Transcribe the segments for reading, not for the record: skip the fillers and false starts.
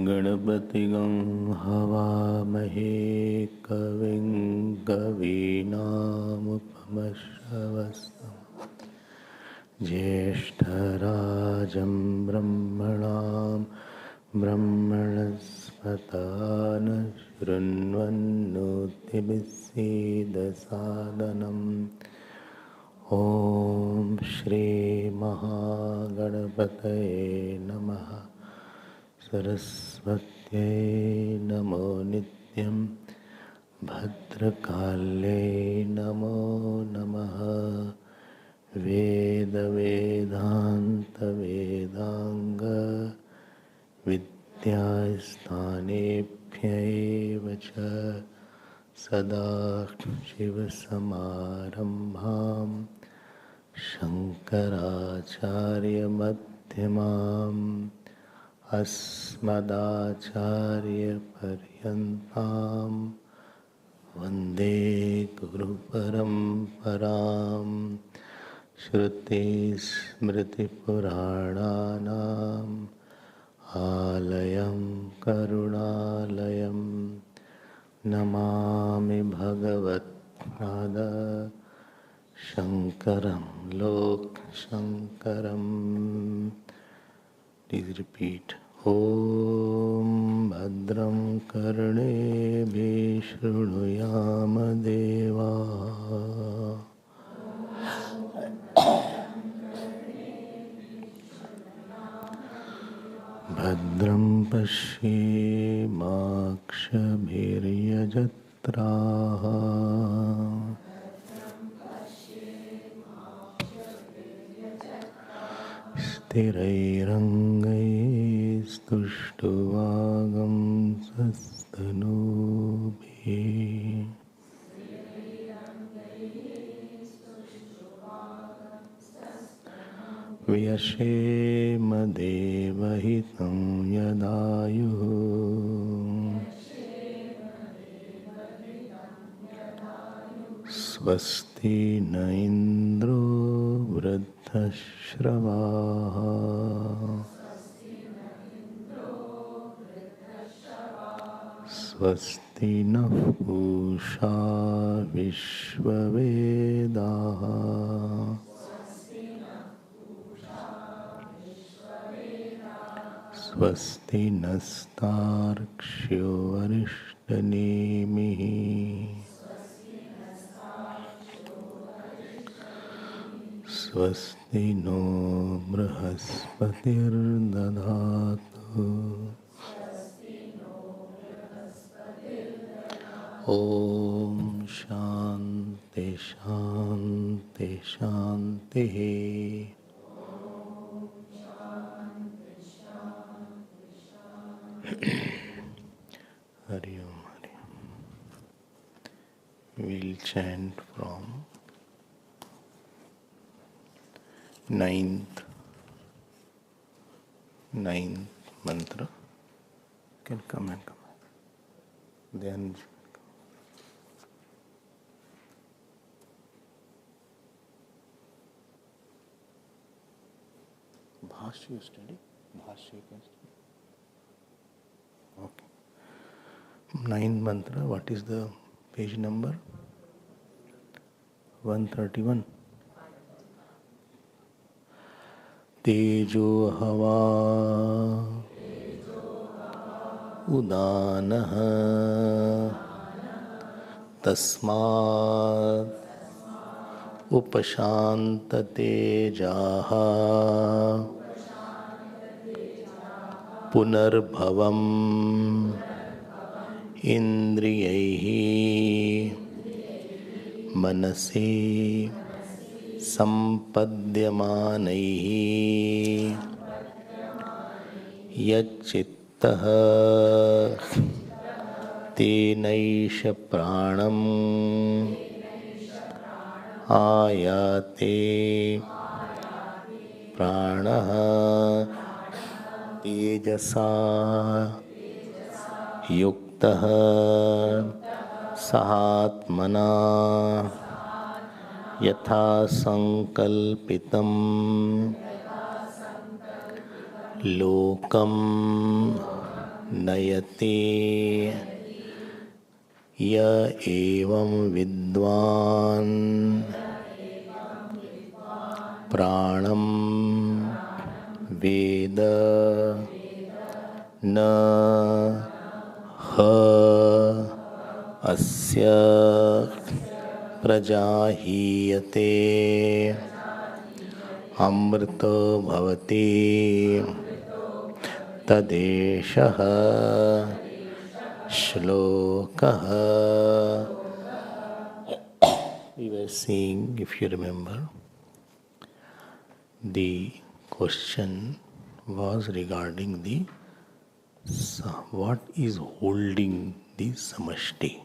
गणपतिगं हवामहे कविं कवीनामुपमश्रवस्तमं ज्येष्ठराजं ब्रह्मणां ब्रह्मणस्पत नः शृण्वन्नोतिभिस्सीदसादनम् ॐ श्री महागणपतये नमः। सरस्वत्यै नमो नित्यं भद्रकाल्यै नमो नमः। वेदवेदान्तवेदाङ्ग विद्यास्थानेभ्यैव च सदा शिवसमारम्भां शङ्कराचार्यमध्यमाम् अस्मदाचार्यपर्यन्तां वन्दे गुरुपरम्परां। श्रुतिस्मृतिपुराणानाम् आलयं करुणालयं नमामि भगवत्पाद शङ्करं लोकशङ्करम्। Please repeat. Om Bhadram Karneभिः शृणुयाम देवाः भद्रं पश्येमाक्षभिर्यजत्राः स्थिरैरङ्गैस्तुष्टुवागंसस्तनूभिः व्यशेम देवहितं यदायुः स्वस्ति न इन्द्रो वृद्धश्रवाः स्वस्ति नः पूषा विश्ववेदाः स्वस्ति नस्तार्क्ष्यो अरिष्टनेमिः स्वस्ति नो बृहस्पतिर्दधातु ॐ शान्ति शान्ति शान्तिः। Hari Om, Hari Om. We'll chant from ninth mantra. Can come and come. Then Bhashya you study? Bhashya you can study. Okay. Ninth mantra, what is the page number? 131. तेजो हवा उदानः तस्मात् उपशान्ततेजाः पुनर्भवम् इन्द्रियैः मनसि सम्पद्यमानैः यच्चित्तः तेनैष प्राणम् आयाते प्राणः तेजसा युक्तः सहात्मना यथा संकल्पितं लोकं नयते य एवं विद्वान् प्राणं वेद न ह अस्य प्रजाहीयते अमृतो भवति तदेषः श्लोकः. We were seeing, if you remember, the question was regarding the what is holding the samashti.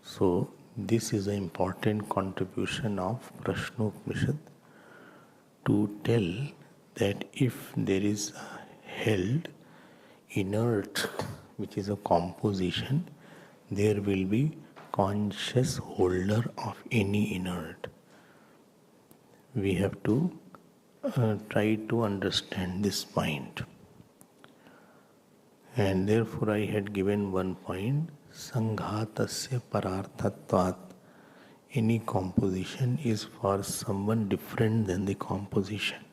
So this is an important contribution of Prashnopanishad to tell that if there is held inert, which is a composition, there will be conscious holder of any inert. We have to try to understand this point. And therefore I had given one point, Sanghatasya pararthatvat. Any composition is for someone different than the composition.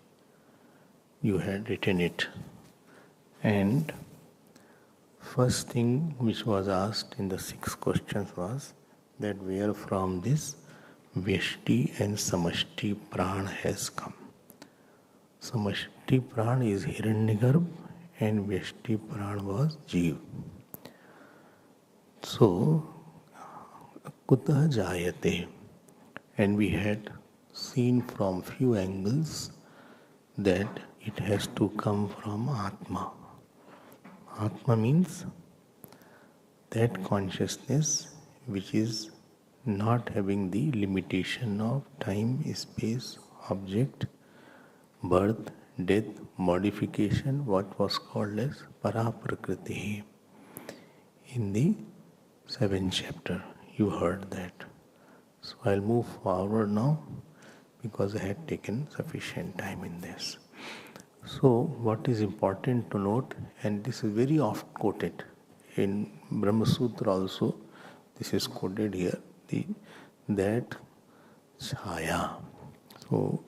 You had written it. And first thing which was asked in the 6 questions was that where from this Vyashti and Samashti Pran has come. Samashti Pran is Hiranyagarbha and Vyashti Pran was Jeev. So, Kutah Jayate, and we had seen from few angles that it has to come from Atma. Atma means that consciousness which is not having the limitation of time, space, object, birth, death, modification, what was called as Paraprakriti. In the 7th chapter, you heard that. So I'll move forward now because I had taken sufficient time in this. So what is important to note, and this is very oft quoted in Brahma Sutra also, this is quoted here, that chaya. So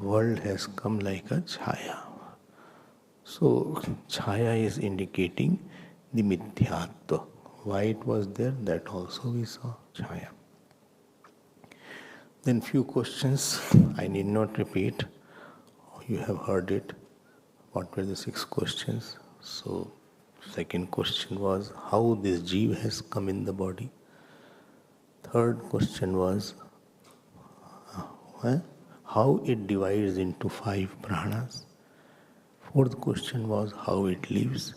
world has come like a chaya. So chaya is indicating the mithyatva. Why it was there, that also we saw, chaya. Then few questions I need not repeat. You have heard it. What were the 6 questions? So second question was how this jeev has come in the body. Third question was how it divides into 5 pranas. Fourth question was how it lives.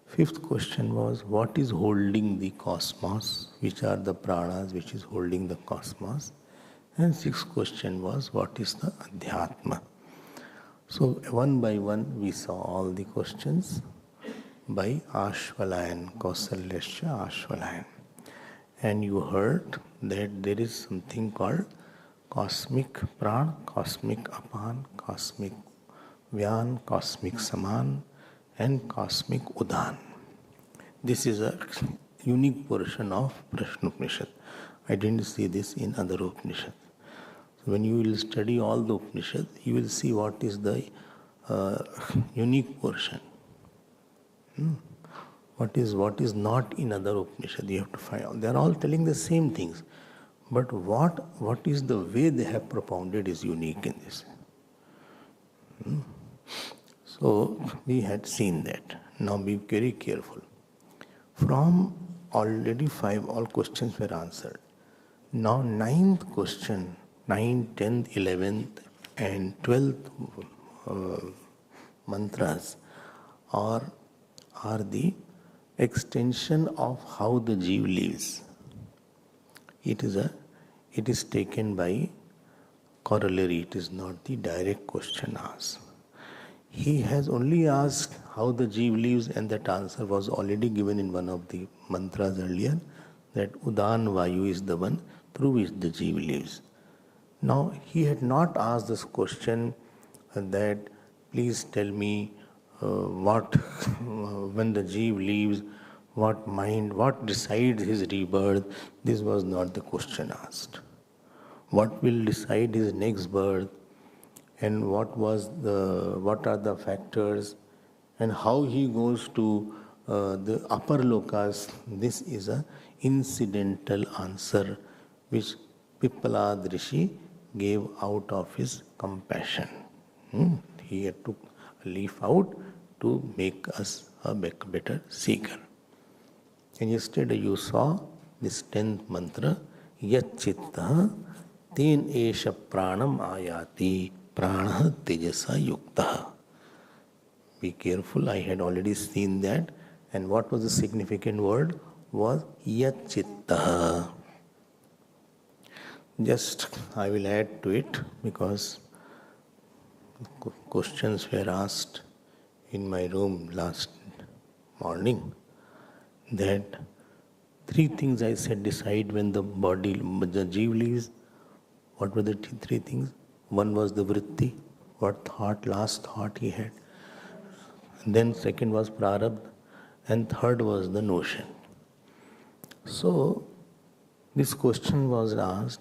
Fifth question was what is holding the cosmos, which are the pranas which is holding the cosmos. And sixth question was what is the adhyatma. So one by one we saw all the questions by Ashwalayan, Kausalyasya Ashwalayan. And you heard that there is something called cosmic pran, cosmic apan, cosmic vyan, cosmic saman, and cosmic udan. This is a unique portion of Prashnopanishad. I didn't see this in other Upanishads. So when you will study all the Upanishads, you will see what is the unique portion. What is not in other Upanishads, you have to find out. They are all telling the same things. But what is the way they have propounded is unique in this. So we had seen that. Now be very careful. From already 5, all questions were answered. Now, ninth question, 9th, 10th, 11th, and 12th mantras are the extension of how the Jeev lives. It is taken by corollary, it is not the direct question asked. He has only asked how the Jeev lives, and that answer was already given in one of the mantras earlier, that Udan Vayu is the one through which the Jeev lives. Now, he had not asked this question that, please tell me what, when the Jeev leaves, what decides his rebirth. This was not the question asked. What will decide his next birth, and what are the factors, and how he goes to the upper lokas. This is a incidental answer which Pippalad Rishi gave out of his compassion. He had took a leaf out to make us a better seeker. And yesterday you saw this 10th mantra, Yat Chitta Ten Esha Pranam Ayati Prana Tejasa Yukta. Be careful, I had already seen that. And what was the significant word? Was Yat Chitta. Just I will add to it, because questions were asked in my room last morning, that three things I said decide when the Jeev leaves. What were the three things? One was the vritti, what thought, last thought he had. And then second was prarabdha, and third was the notion. So this question was asked,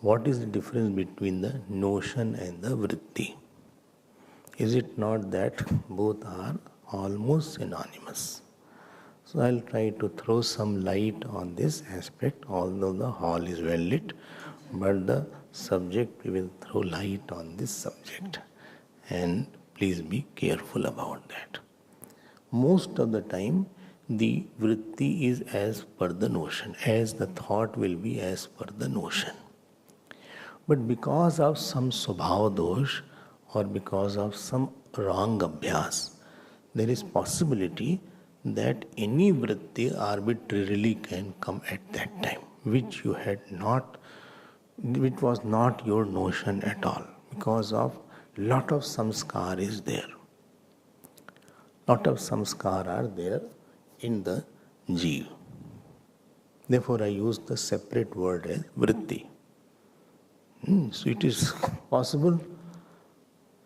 what is the difference between the notion and the vritti? Is it not that both are almost synonymous? So I'll try to throw some light on this aspect, although the hall is well lit, but the subject, we will throw light on this subject. And please be careful about that. Most of the time, the vritti is as per the notion, as the thought will be as per the notion. But because of some subhav dosh, or because of some wrong abhyas, there is possibility that any vritti arbitrarily can come at that time, which you had not, which was not your notion at all, because of lot of samskar is there. Lot of samskar are there in the Jeev. Therefore, I use the separate word as vritti. So it is possible,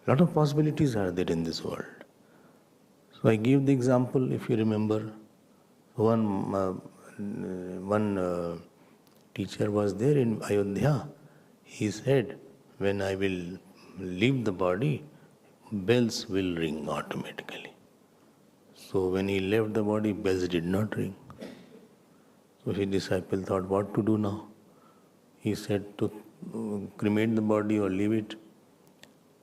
lot of possibilities are there in this world. So I give the example, if you remember, one teacher was there in Ayodhya. He said, when I will leave the body, bells will ring automatically. So when he left the body, bells did not ring. So his disciple thought, what to do now? He said to cremate the body or leave it.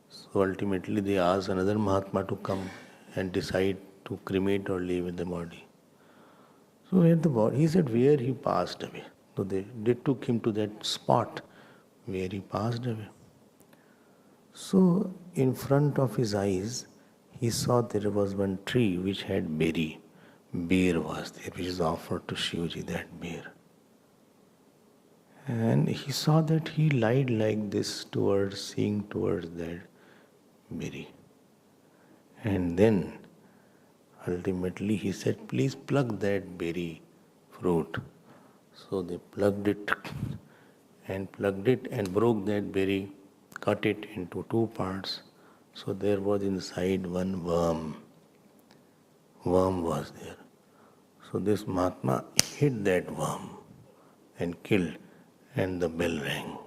So ultimately they asked another Mahatma to come and decide to cremate or leave the body. So at the body, he said where he passed away. So they took him to that spot where he passed away. So in front of his eyes, he saw there was one tree which had berry. Bear was there, which is offered to Shivji, that bear. And he saw that he lied like this seeing towards that berry. And then ultimately he said, please pluck that berry fruit. So they plucked it and broke that berry, cut it into two parts. So there was inside one worm. Worm was there. So this Mahatma hit that worm and killed, and the bell rang.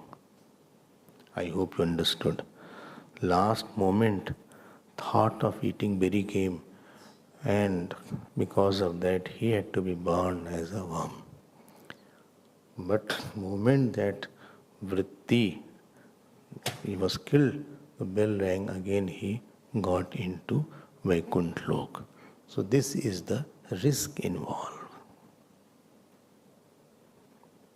I hope you understood. Last moment, thought of eating berry came, and because of that he had to be burned as a worm. But moment that vritti, he was killed, the bell rang again, he got into Vaikuntha Lok. So this is the risk involved.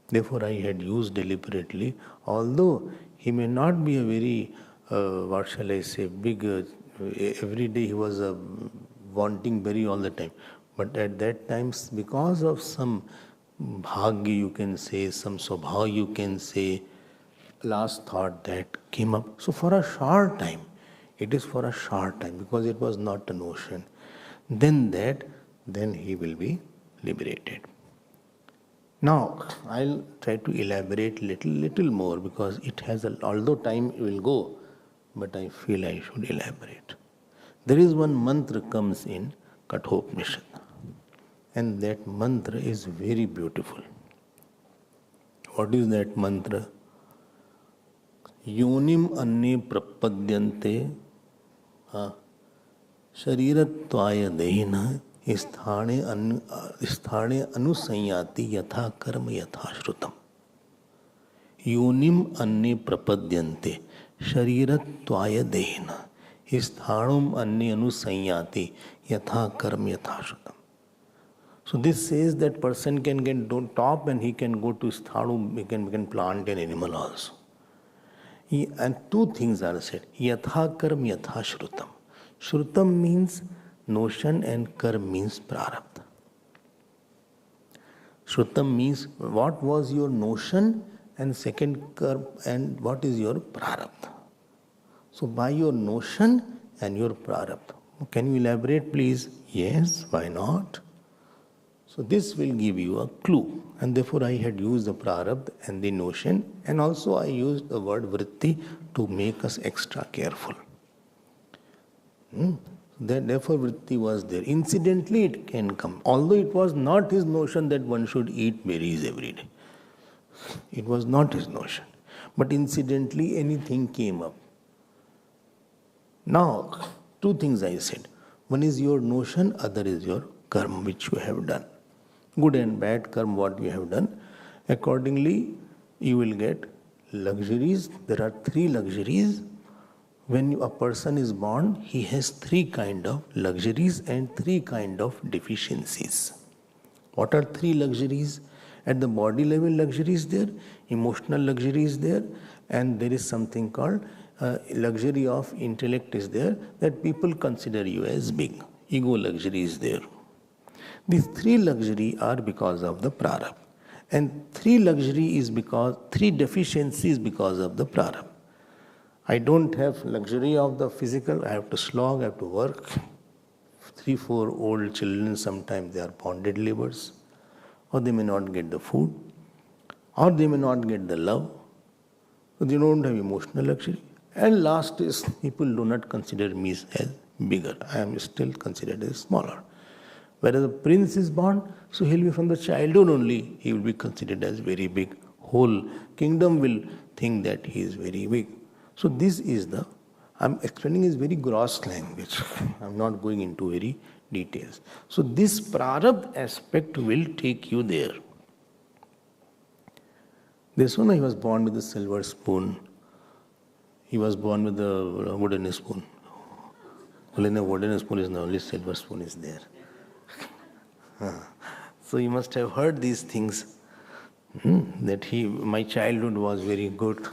Therefore, I had used deliberately, although he may not be a very, what shall I say, big, every day he was wanting berry all the time. But at that time, because of some bhagya you can say, some swabha you can say, last thought that came up. So for a short time, it is for a short time because it was not a notion. Then he will be liberated. Now, I'll try to elaborate little more because it has although time will go, but I feel I should elaborate. There is one mantra comes in Kathopanishad, and that mantra is very beautiful. What is that mantra? Yonim anne prapadyante शरीरत्वाय देहिनः स्थाने अनुसंयाति यथा कर्म यथा श्रुतम. योनिम अन्ये प्रपद्यन्ते शरीरत्वाय देहिनः स्थाणुम अन्ये अनुसंयाति यथा कर्म यथा श्रुतम. So this says that person can get on top and he can go to sthanum, he can plant an animal also. And two things are said. Yatha karm yatha shrutam. Shrutam means notion and karma means prarabdha. Shrutam means what was your notion and second karma and what is your prarabdha. So by your notion and your prarabdha. Can you elaborate please? Yes, why not? So this will give you a clue, and therefore I had used the prarabdha and the notion, and also I used the word vriti to make us extra careful. Therefore vritti was there. Incidentally it can come. Although it was not his notion that one should eat berries every day. It was not his notion. But incidentally anything came up. Now, two things I said. One is your notion, other is your karma which you have done. Good and bad karma what you have done. Accordingly, you will get luxuries. There are three luxuries. When a person is born, he has three kind of luxuries and three kind of deficiencies. What are three luxuries? At the body level, luxury is there, emotional luxury is there, and there is something called luxury of intellect is there, that people consider you as big. Ego luxury is there. These three luxury are because of the prarabdha. And three luxury is because, three deficiencies because of the prarabdha. I don't have luxury of the physical, I have to slog, I have to work. 3-4 old children, sometimes they are bonded laborers, or they may not get the food, or they may not get the love, so they don't have emotional luxury. And last is, people do not consider me as bigger, I am still considered as smaller. Whereas a prince is born, so he will be from the childhood only, he will be considered as very big. Whole kingdom will think that he is very big. So this is the, I am explaining is very gross language. I am not going into very details. So this prarabdha aspect will take you there. This one, he was born with a silver spoon. He was born with a wooden spoon. Only a wooden spoon is not, only silver spoon is there. So you must have heard these things. That my childhood was very good.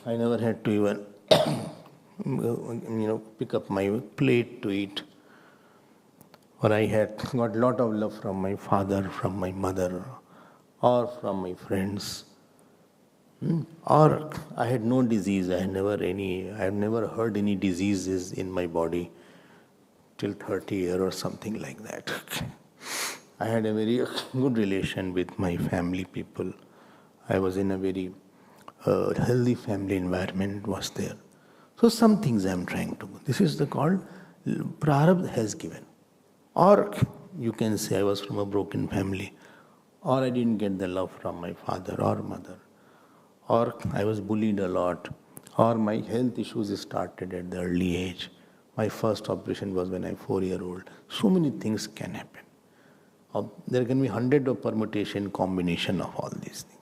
I never had to even, pick up my plate to eat. Or I had got lot of love from my father, from my mother, or from my friends. Or I had no disease. I have never heard any diseases in my body till 30 years or something like that. I had a very good relation with my family people. I was in a very healthy family environment was there. So some things I am trying to do. This is the called prarabdha has given. Or you can say I was from a broken family. Or I didn't get the love from my father or mother. Or I was bullied a lot. Or my health issues started at the early age. My first operation was when I was 4-year-old. So many things can happen. There can be hundreds of permutation, combination of all these things.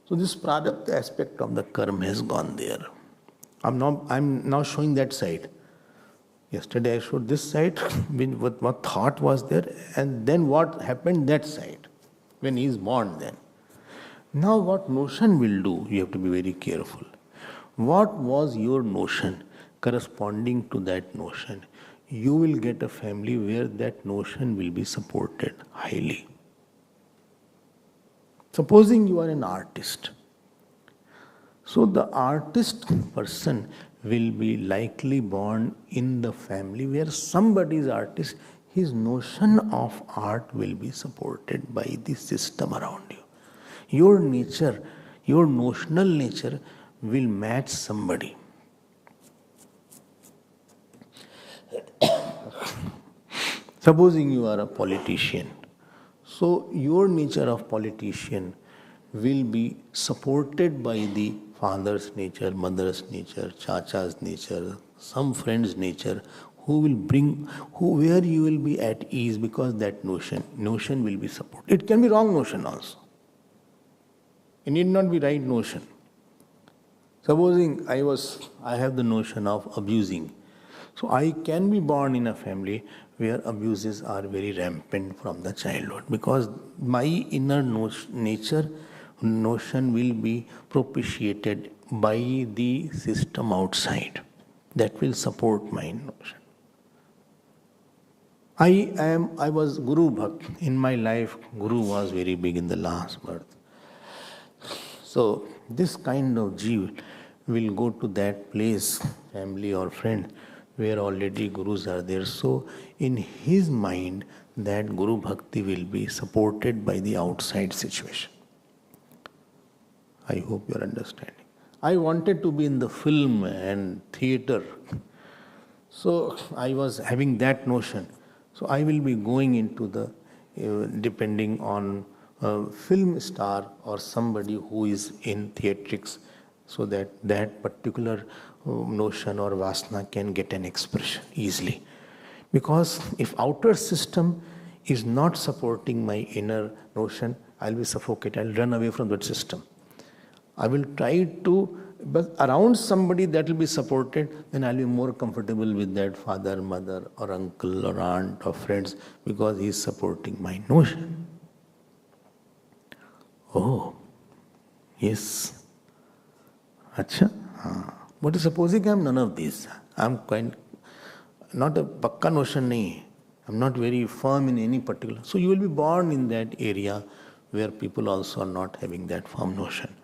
So this prarabdha aspect of the karma has gone there. I'm now showing that side. Yesterday I showed this side, what thought was there, and then what happened that side, when he is born then. Now, what notion will do, you have to be very careful. What was your notion corresponding to that notion? You will get a family where that notion will be supported highly. Supposing you are an artist. So the artist person will be likely born in the family where somebody is artist. His notion of art will be supported by the system around you. Your nature, your notional nature will match somebody. Supposing you are a politician, so your nature of politician will be supported by the father's nature, mother's nature, chacha's nature, some friend's nature, where you will be at ease because that notion will be supported. It can be wrong notion also. It need not be right notion. Supposing I have the notion of abusing. So I can be born in a family where abuses are very rampant from the childhood because my inner notion will be propitiated by the system outside that will support my notion. I was Guru Bhakt. In my life, Guru was very big in the last birth. So this kind of Jeev will go to that place, family or friend, where already Gurus are there. So in his mind, that Guru Bhakti will be supported by the outside situation. I hope you are understanding. I wanted to be in the film and theatre. So I was having that notion. So I will be going into the, depending on a film star or somebody who is in theatrics, so that that particular notion or vasana can get an expression easily. Because if outer system is not supporting my inner notion, I'll be suffocated. I'll run away from that system. I will try to, but around somebody that will be supported, then I'll be more comfortable with that father, mother, or uncle, or aunt, or friends, because he is supporting my notion. Oh, yes. Acha? But supposing I am none of these, I am quite, not a pakka notion nahi. I am not very firm in any particular. So you will be born in that area where people also are not having that firm notion.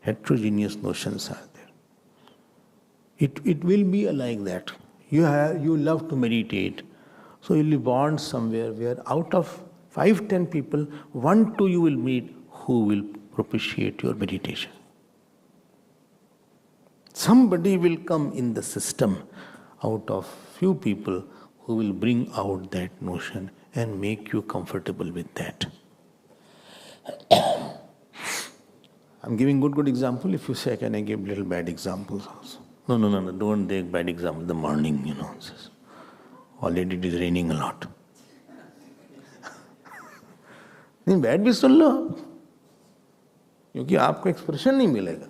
Heterogeneous notions are there. It will be like that. You love to meditate. So you will be born somewhere where out of 5-10 people, 1-2 you will meet who will propitiate your meditation. Somebody will come in the system out of few people who will bring out that notion and make you comfortable with that. I'm giving good example. If you say, can I give little bad examples also? No, don't take bad example. The morning, already it is raining a lot. नहीं bad भी सुन लो क्योंकि आपको expression नहीं मिलेगा.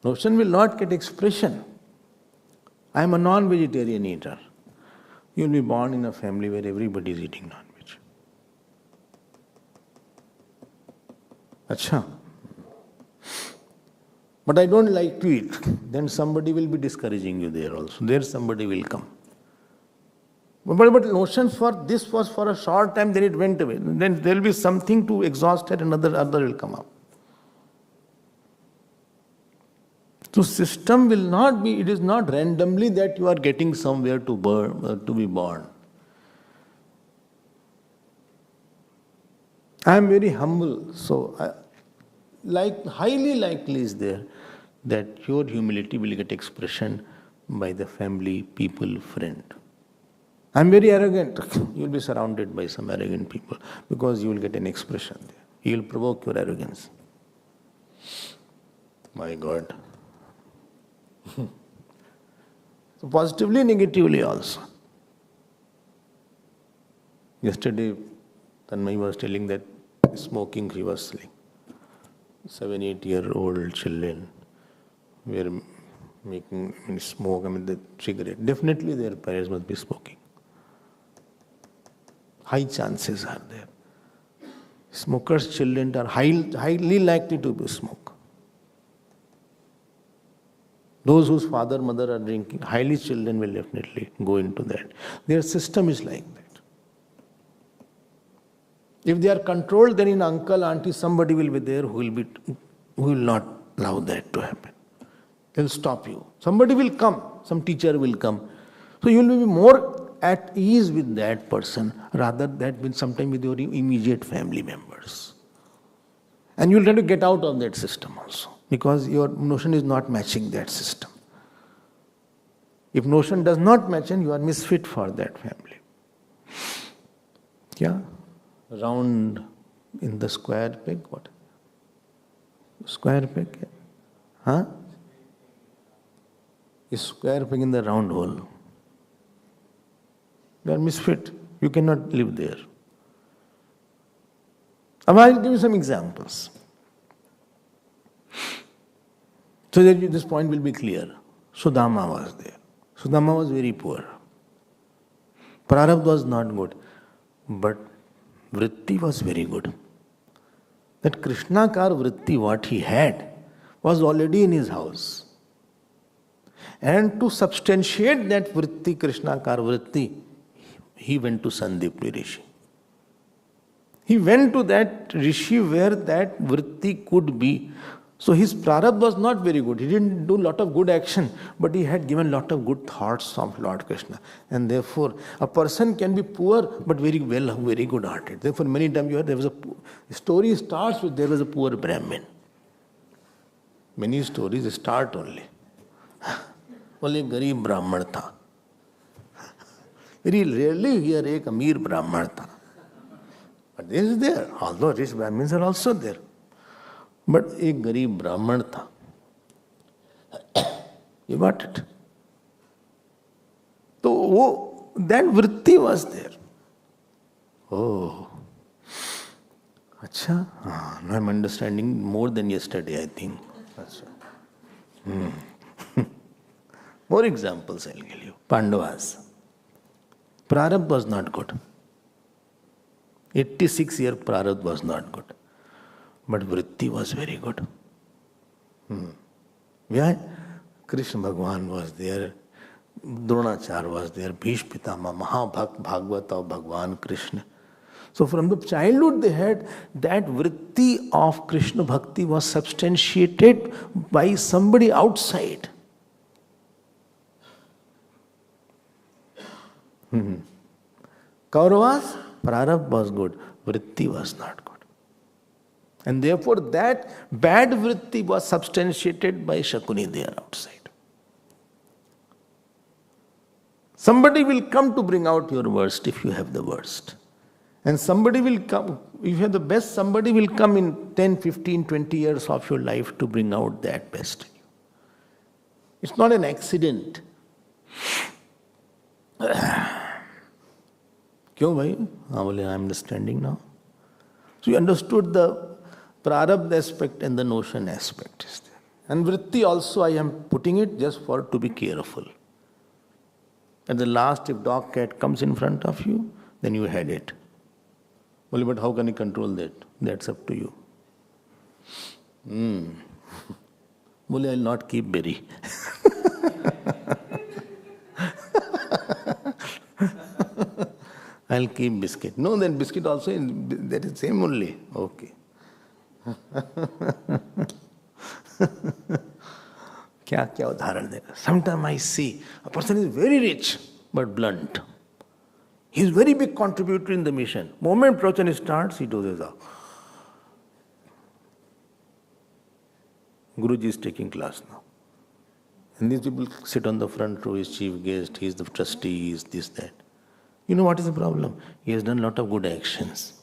Notion will not get expression. I am a non-vegetarian eater. You will be born in a family where everybody is eating non-veg. Acha. But I don't like to eat. Then somebody will be discouraging you there also. There somebody will come. But notion for this was for a short time, then it went away. Then there will be something to exhaust it, another will come up. So system will not be, it is not randomly that you are getting somewhere to be born. I am very humble, so highly likely is there that your humility will get expression by the family, people, friend. I am very arrogant. You will be surrounded by some arrogant people because you will get an expression there. You will provoke your arrogance. My God. So positively, negatively also. Yesterday, Chinmaya was telling that smoking he was selling. 7-8-year-old children were making smoke, the cigarette. Definitely their parents must be smoking. High chances are there. Smokers' children are highly likely to smoke. Those whose father, mother are drinking, highly children will definitely go into that. Their system is like that. If they are controlled, then in uncle, auntie, somebody will be there who will not allow that to happen. They'll stop you. Somebody will come, some teacher will come. So you will be more at ease with that person rather than sometimes with your immediate family members. And you will try to get out of that system also, because your notion is not matching that system. If notion does not match, then you are misfit for that family. Yeah? Round in the square peg, what? Square peg? Huh? Is square peg in the round hole. You are misfit. You cannot live there. I will give you some examples, so that this point will be clear. Sudama was there. Sudama was very poor. Prarabdha was not good. But vritti was very good. That Krishnakar vritti, what he had, was already in his house. And to substantiate that vritti, Krishnakar vritti, he went to Sandipni Rishi. He went to that Rishi where that vritti could be. So his prarabdha was not very good. He didn't do a lot of good action, but he had given a lot of good thoughts of Lord Krishna. And therefore, a person can be poor, but very good hearted. Therefore, many times the story starts with there was a poor Brahmin. Many stories start only. Only Garib Brahman tha. Very rarely hear ek Amir Brahman tha. But this is there, although rich Brahmins are also there. But a Garib Brahman tha. You got it? So that vritti was there. Oh. Acha? Now I'm understanding more than yesterday, I think. Acha. More examples I'll give you. Pandavas. Prarabdha was not good. 86-year prarabdha was not good. But vritti was very good. Why? Krishna Bhagwan was there, Dronachar was there, Bhish Pitama, Mahabhakt Bhagavata of Bhagwan Krishna. So from the childhood they had that vritti of Krishna Bhakti was substantiated by somebody outside. Kauravas, prarabdha was good, vritti was not good. And therefore that bad vritti was substantiated by Shakuni there outside. Somebody will come to bring out your worst if you have the worst. And somebody will come, if you have the best, somebody will come in 10, 15, 20 years of your life to bring out that best in you. It's not an accident. Kyo bhai? I am understanding now. So you understood the prarabdha aspect and the notion aspect is there. And vritti also I am putting it just for to be careful. At the last, if dog cat comes in front of you, then you had it. Well, but how can you control that? That's up to you. Well, I'll not keep berry. I'll keep biscuit. No, then biscuit also, that is same only. Okay. क्या उदाहरण देगा? Sometimes I see a person is very rich but blunt. He is very big contributor in the mission. Moment Prachan starts, he does this. Guruji is taking class now. And these people sit on the front row, he is chief guest, he is the trustee, he is this, that. You know what is the problem? He has done a lot of good actions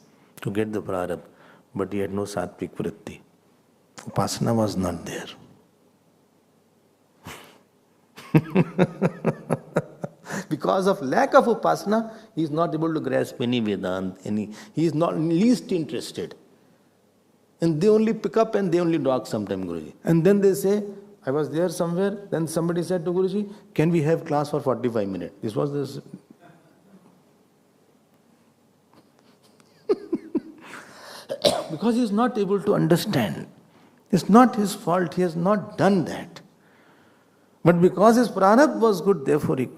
to get the prarabdha, but he had no sattvic vritti. Upasana was not there. Because of lack of upasana, he is not able to grasp any Vedant, he is not least interested. And they only pick up and they only talk sometime, Guruji. And then they say, I was there somewhere, then somebody said to Guruji, can we have class for 45 minutes? This was this. Because he is not able to understand. It's not his fault, he has not done that. But because his prarabdha was good, therefore he...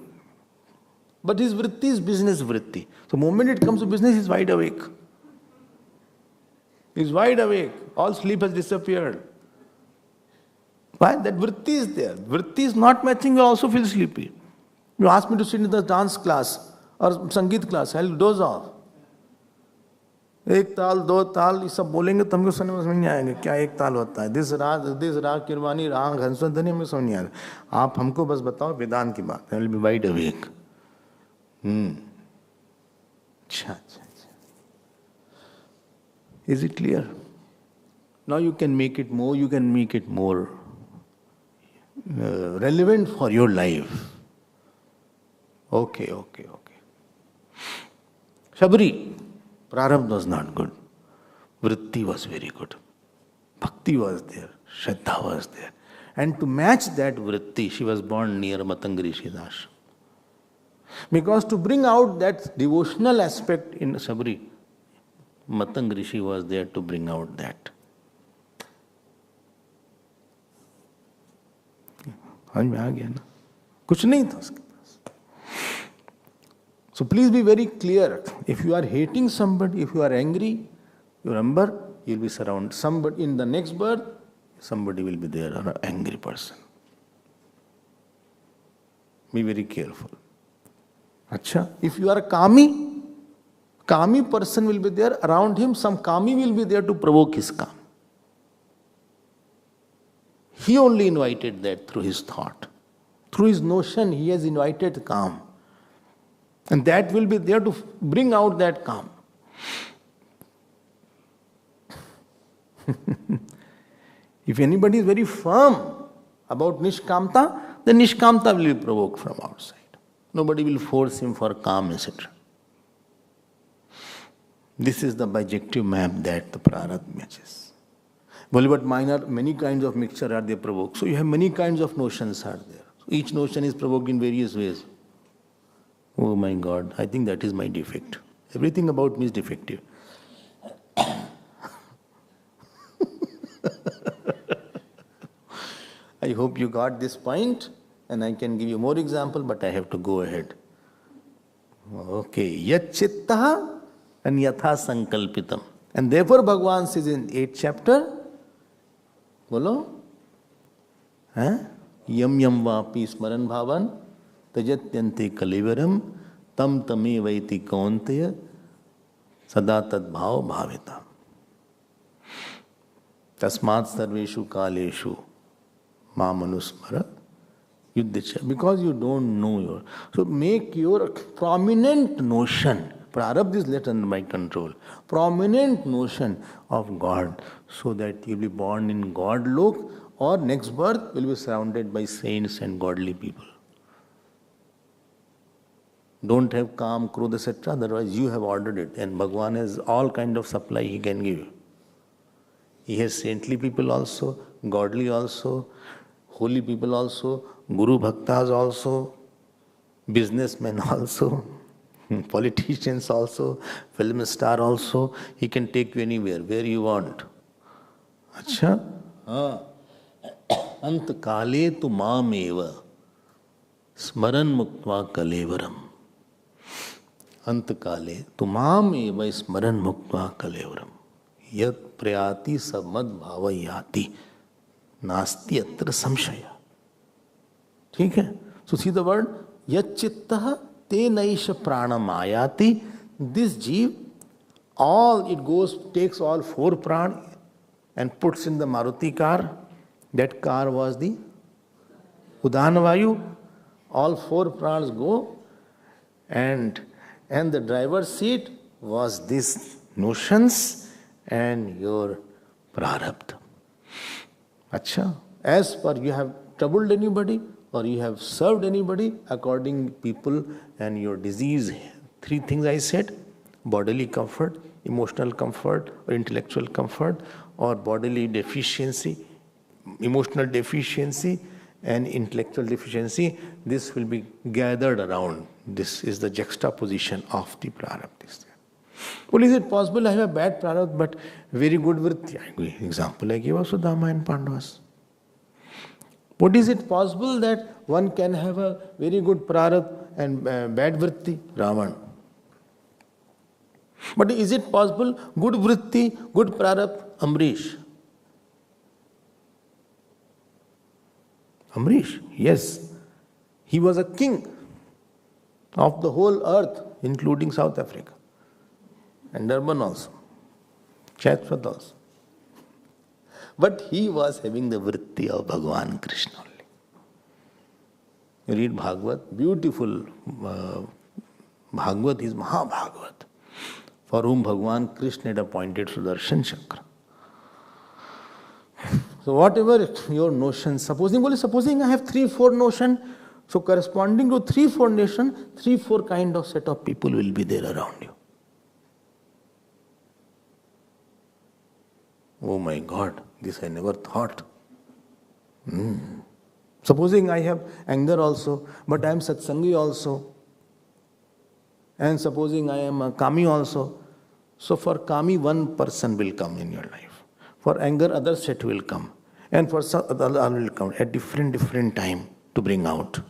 But his vritti is business vritti. So the moment it comes to business, he's wide awake. He's wide awake. All sleep has disappeared. Why? That vritti is there. Vritti is not matching, you also feel sleepy. You ask me to sit in the dance class or sangeet class, I'll doze off. एक ताल दो ताल ये सब बोलेंगे तो हमको समझ में नहीं आएंगे क्या एक ताल होता है. दिस राग किरवानी राग हंसवंतनी हमें समझ नहीं आ रहा. आप हमको बस बताओ वेदांत की बात. I will be wide awake. अच्छा. Is it clear? Now you can make it more relevant for your life. Okay. Shabri, prarabdha was not good. Vritti was very good. Bhakti was there. Shraddha was there. And to match that vritti, she was born near Matangrishi's ashram. Because to bring out that devotional aspect in Shabri, Matang Rishi was there to bring out that. समझ में आ गया ना? कुछ नहीं था उसके पास. So please be very clear. If you are hating somebody, if you are angry, you remember you will be surrounded. Somebody in the next birth, somebody will be there, or an angry person. Be very careful. Acha, if you are a kami person will be there, around him some kami will be there to provoke his kam. He only invited that through his thought. Through his notion, he has invited kam. And that will be there to bring out that kam. If anybody is very firm about nishkamta, then nishkamta will be provoked from outside. Nobody will force him for kam, etc. This is the bijective map that the prarabdha matches. Well, but many kinds of mixture are they provoked. So you have many kinds of notions are there. So each notion is provoked in various ways. Oh my God, I think that is my defect. Everything about me is defective. I hope you got this point, and I can give you more example, but I have to go ahead. Okay, yat chittaha and yatha sankalpitam. And therefore Bhagavan says in 8th chapter, Bolo? Yam yam vapi smaran bhavan tajatyante kalivaram tam tame vaiti kauntaya sada tad bhav bhavita. Tasmat sarveshu kaleshu ma manusmara yuddhacha. Because you don't know your... So make your prominent notion. Prarabdha is left under my control. Prominent notion of God, so that you will be born in God lok, or next birth will be surrounded by saints and godly people. Don't have kam, krodha, etc. Otherwise you have ordered it, and Bhagavan has all kind of supply he can give. He has saintly people also, godly also, holy people also, guru bhaktas also, businessmen also, politicians also, film star also. He can take you anywhere, where you want. Acha? Ant kale tu maam eva smaran muktva kalevaram. Ant kale tu maam eva smaran muktva kalevaram. Yat prayati samad bhavayati nasti atra samshaya. ठीक है? So see the word yat chittaha te naisha pranam ayati. This jeev, all it goes, takes all 4 pran and puts in the Maruti car. That car was the Udana Vayu. All 4 prans go, and the driver's seat was these notions and your prarabdha. Acha, as per you have troubled anybody or you have served anybody according people and your disease. 3 things I said: bodily comfort, emotional comfort or intellectual comfort, or bodily deficiency, emotional deficiency and intellectual deficiency. This will be gathered around. This is the juxtaposition of the prarabdha. Well, is it possible I have a bad prarabdha but very good vritti? Example I gave also Dhamma and Pandavas. What is it possible that one can have a very good prarabdha and bad vritti? Ravan. But is it possible good vritti, good prarabdha? Amrish. Amrish, yes. He was a king of the whole earth, including South Africa. And Durban also. Chaitrat also. But he was having the vritti of Bhagavan Krishna only. You read Bhagavad, beautiful Bhagavad is Mahabhagavad, for whom Bhagavan Krishna had appointed Sudarshan Chakra. So whatever your notion, supposing I have 3-4 notion, so corresponding to 3-4 nation, 3-4 kind of set of people will be there around you. Oh my God, this I never thought. Supposing I have anger also, but I am satsangi also. And supposing I am a kami also. So for kami, one person will come in your life. For anger, other set will come. And for other will come at different time to bring out.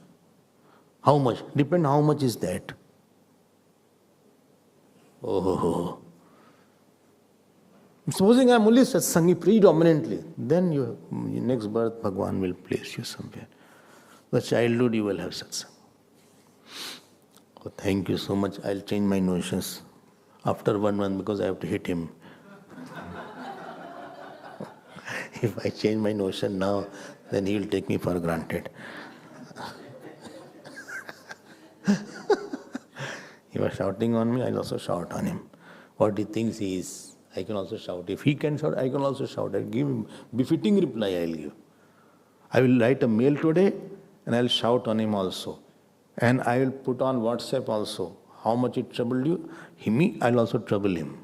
How much? Depend how much is that. Oh. Supposing I am only satsangi predominantly, then your next birth Bhagavan will place you somewhere. The childhood you will have satsang. Oh, thank you so much. I'll change my notions after 1 month because I have to hit him. If I change my notion now, then he will take me for granted. He was shouting on me, I'll also shout on him. What he thinks he is, I can also shout. If he can shout, I can also shout. I'll give him befitting reply I'll give. I will write a mail today and I'll shout on him also. And I will put on WhatsApp also. How much it troubled you? Me, I'll also trouble him.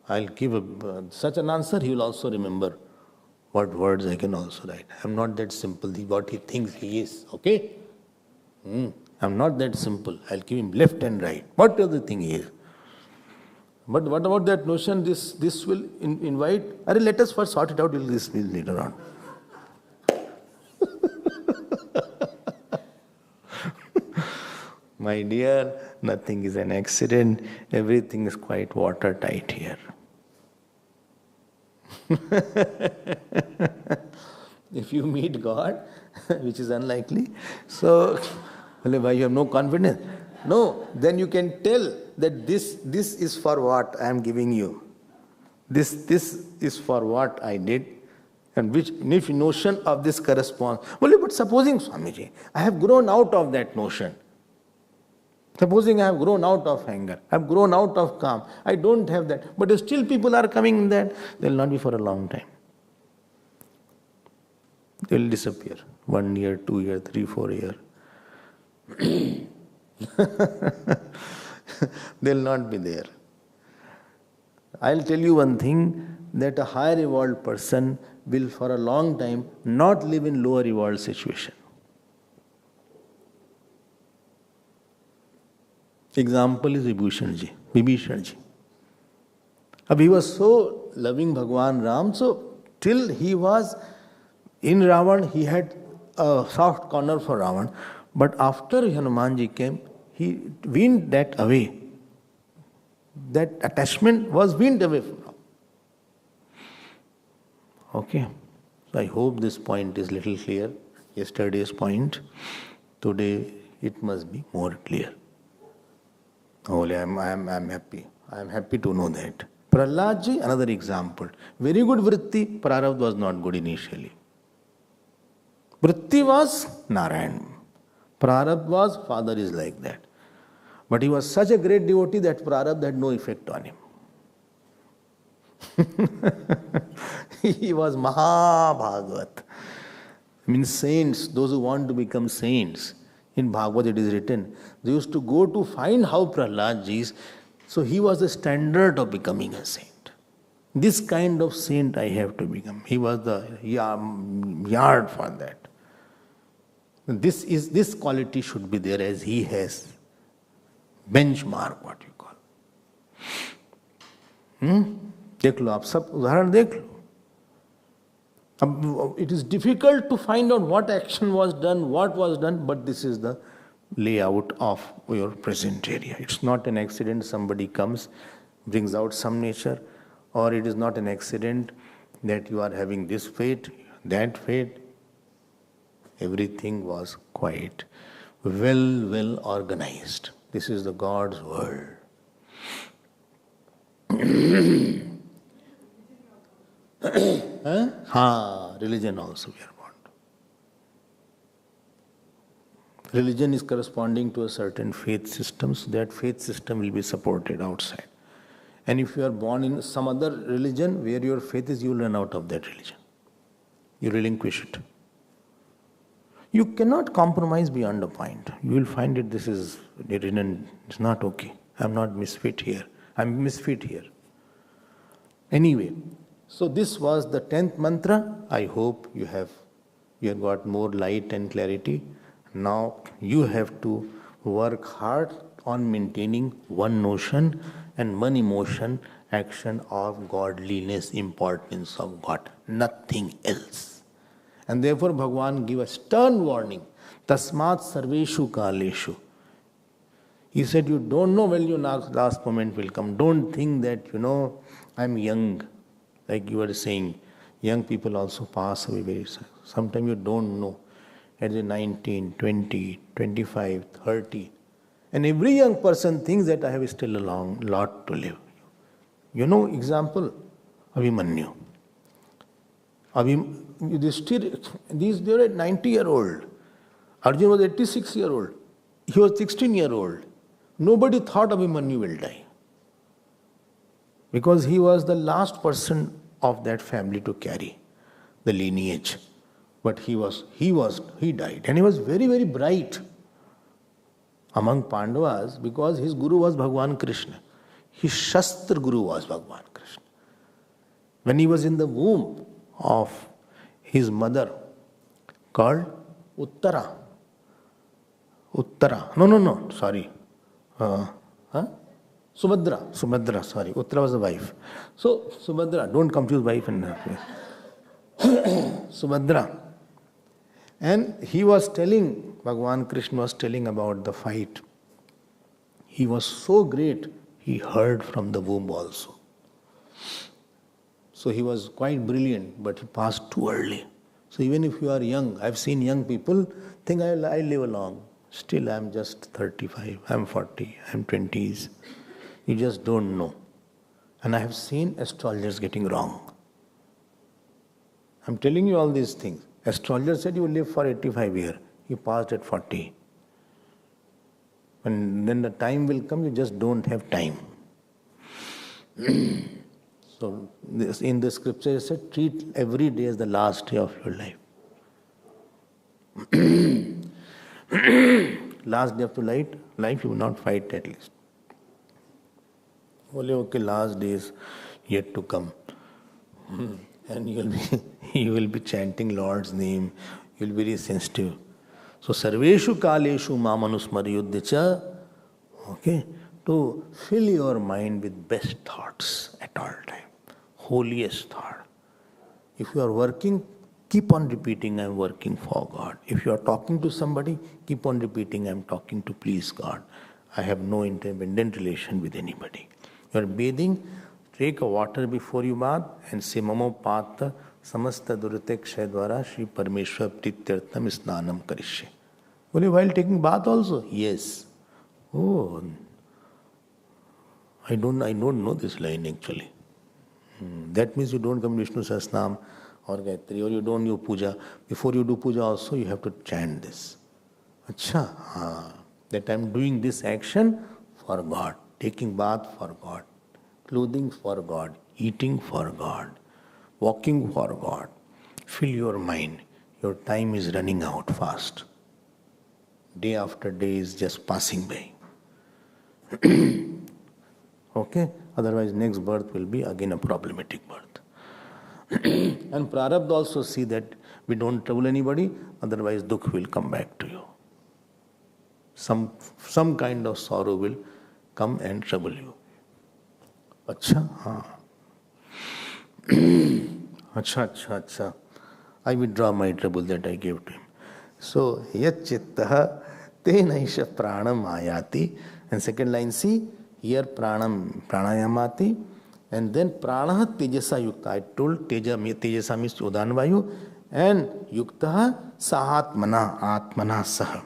I'll give such an answer, he will also remember what words I can also write. I'm not that simple, what he thinks he is, okay? I'm not that simple. I'll give him left and right, whatever the thing he is. But what about that notion, this will invite, let us first sort it out, this will later on. My dear, nothing is an accident, everything is quite watertight here. If you meet God, which is unlikely, so why you have no confidence? No, then you can tell that this is for what I am giving you. This is for what I did, and which if notion of this corresponds. Well, but supposing, Swamiji, I have grown out of that notion. Supposing I have grown out of anger, I have grown out of calm, I don't have that, but still people are coming in that, they will not be for a long time. They will disappear. 1 year, 2 years, 3, 4 years. They will not be there. I'll tell you one thing, that a higher evolved person will for a long time not live in lower evolved situation. Example is Vibhishanji. He was so loving Bhagavan Ram, so till he was in Ravan, he had a soft corner for Ravan. But after Hanumanji came, he weaned that away. That attachment was weaned away from Ram. Okay. So I hope this point is little clear. Yesterday's point. Today it must be more clear. Only I am happy. I am happy to know that. Prahladji, another example. Very good vritti, prarabdha was not good initially. Vritti was Narayan. Prarabdha was, father is like that. But he was such a great devotee that prarabdha had no effect on him. He was Mahabhagavat. I mean saints, those who want to become saints. In Bhagavad it is written, they used to go to find how Prahlad ji is. So he was the standard of becoming a saint. This kind of saint I have to become. He was the yard for that. This quality should be there as he has. Benchmark, what you call. देख लो आप सब उदाहरण देख लो. It is difficult to find out what action was done, but this is the layout of your present area. It's not an accident somebody comes, brings out some nature, or it is not an accident that you are having this fate, that fate. Everything was quite well organized. This is the God's world. Religion also we are born to. Religion is corresponding to a certain faith system, so that faith system will be supported outside. And if you are born in some other religion where your faith is, you will run out of that religion. You relinquish it. You cannot compromise beyond a point. You will find it, this is it's not okay. I'm not misfit here. I'm misfit here. Anyway, so this was the 10th mantra. I hope you have got more light and clarity. Now you have to work hard on maintaining one notion and one emotion, action of godliness, importance of God, nothing else. And therefore Bhagavan give a stern warning, Tasmat Sarveshu Kaleshu. He said, you don't know when your last moment will come. Don't think that, I'm young. Like you were saying, young people also pass away very soon. Sometimes you don't know. At the 19, 20, 25, 30. And every young person thinks that I have still a lot to live. Example, Abhimanyu. They were at 90-year-old. Arjun was 86-year-old. He was 16-year-old. Nobody thought Abhimanyu will die. Because he was the last person of that family to carry the lineage. But he died. And he was very, very bright among Pandavas because his guru was Bhagavan Krishna. His Shastra guru was Bhagavan Krishna. When he was in the womb of his mother called Uttara. Subhadra, sorry. Uttara was the wife. So, Subhadra, don't confuse wife and Subhadra. And he was telling, Bhagavan Krishna was telling about the fight. He was so great, he heard from the womb also. So he was quite brilliant, but he passed too early. So even if you are young, I've seen young people think I live long. Still I'm just 35, I'm 40, I'm 20s. You just don't know. And I have seen astrologers getting wrong. I'm telling you all these things. Astrologer said you will live for 85 years. He passed at 40. And then the time will come, you just don't have time. So in the scripture it said, treat every day as the last day of your life. Last day of your life you will not fight at least. Only okay, last day is yet to come. And you will be chanting Lord's name, you will be very sensitive. So Sarveshu Kaleshu Mamanusmariyuddecha, okay, to fill your mind with best thoughts at all time, holiest thought. If you are working, keep on repeating, I am working for God. If you are talking to somebody, keep on repeating, I am talking to please God. I have no independent relation with anybody. You are bathing, take a water before you bath and say Mamo Pata Samasta Durate Kshayadvara Shri Parmeshwar Prityartham Snanam Karishye. While taking bath also? Yes. Oh, I don't know this line actually. That means you don't come Vishnu Sahasranam or Gayatri, or you don't do puja. Before you do puja also you have to chant this. Acha, that I am doing this action for God. Taking bath for God, clothing for God, eating for God, walking for God. Fill your mind. Your time is running out fast. Day after day is just passing by. Okay? Otherwise next birth will be again a problematic birth. And prarabdha also see that we don't trouble anybody, otherwise dukh will come back to you. Some kind of sorrow will come and trouble you. अच्छा हाँ अच्छा. I withdraw my trouble that I gave to him. So, yat chittaha tenaisha pranam ayati. And second line, see, here pranayamati. And then prana tejasa yukta. I told tejasa means udan vayu. And yukta sahatmana atmana saha.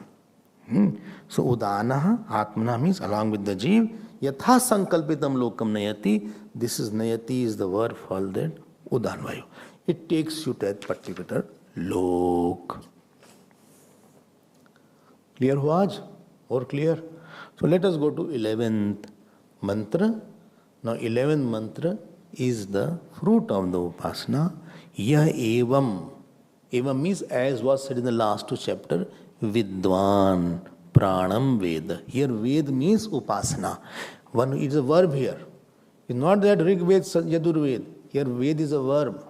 So udana atmana means along with the jeev. Yatha sankalpitam lokam nayati. This is nayati is the verb for that udan vayu. It takes you to that particular lok. Clear हुआ आज? Or clear? So let us go to 11th mantra. Now 11th mantra is the fruit of the Upasana. Yah evam. Evam means as was said in the last two chapter. Vidwan pranam Veda. Here Ved means Upasana. One is a verb here. It's not that Rig Ved, Yadur Ved. Here Ved is a verb.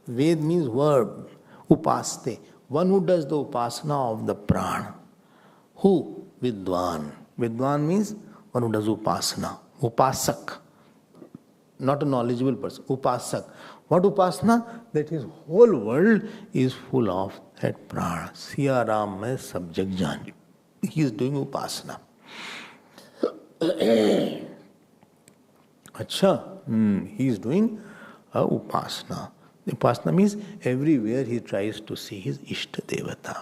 Ved means verb. Upaste. One who does the Upasana of the prana. Who? Vidwan. Vidwan means one who does Upasana. Upasak. Not a knowledgeable person. Upasak. What Upasana? That his whole world is full of that prana. Siya Ram mein subject jani. He is doing Upasana. Acha. He is doing a Upasana. Upasana means everywhere he tries to see his Ishta Devata.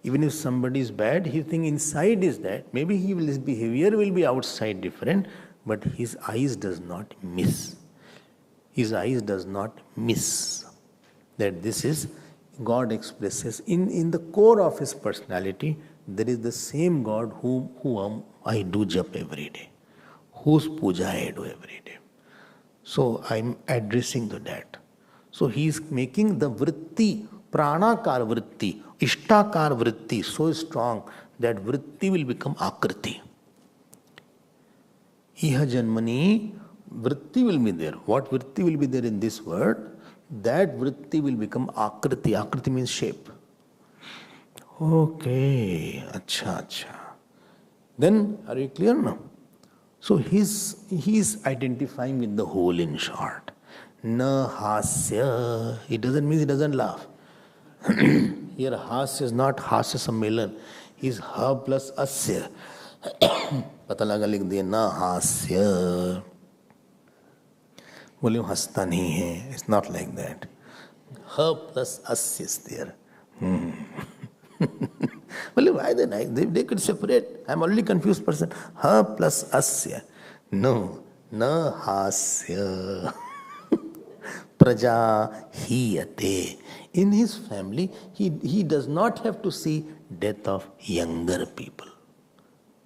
Even if somebody is bad, he thinks inside is that. Maybe his behavior will be outside different, but his eyes does not miss. His eyes does not miss that this is God expresses in the core of his personality. There is the same God whom I do jap every day, whose puja I do every day. So I am addressing to that. So he is making the vritti, pranakar vritti, ishtakar vritti so strong that vritti will become akriti. Iha janmani, vritti will be there. What vritti will be there in this word? That vritti will become akriti. Akriti means shape. Okay, acha. Then, are you clear now? So he's identifying with the whole in short. Na hasya. It doesn't mean he doesn't laugh. Here hasya is not hasya sammelan. He's ha plus asya. पता लगा लिख दिया ना हास्य बोले हंसता नहीं है. It's not like that. Ha plus asya is there. Well, why then? They could separate. I'm already confused person. Ha plus asya. No. Na hasya. Praja hiyate. In his family, he does not have to see death of younger people.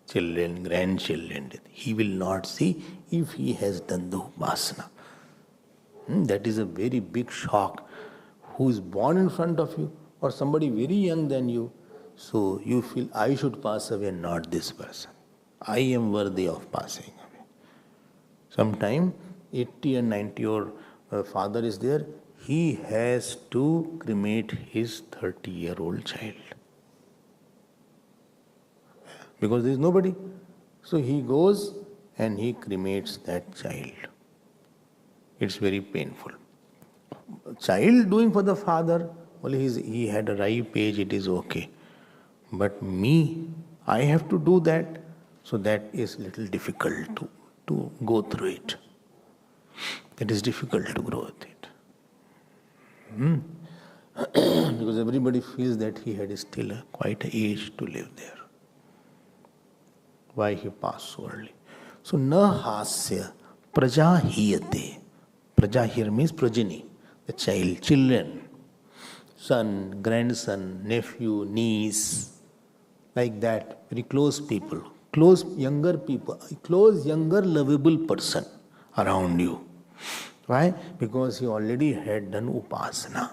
Children, grandchildren. He will not see if he has done the Upasana. That is a very big shock. Who is born in front of you or somebody very young than you. So you feel I should pass away and not this person. I am worthy of passing away. Sometime 80 and 90 your father is there. He has to cremate his 30-year-old child. Because there is nobody. So he goes and he cremates that child. It's very painful. Child doing for the father, well, he had a ripe age, it is okay. But me, I have to do that. So that is little difficult to go through it. It is difficult to grow with it. Because everybody feels that he had still quite an age to live there. Why he passed so early? So, na hasya, praja hiyate. Praja here means progeny, the child, children, son, grandson, nephew, niece, like that, very close people, close younger people, close younger lovable person around you. Why? Because he already had done Upasana.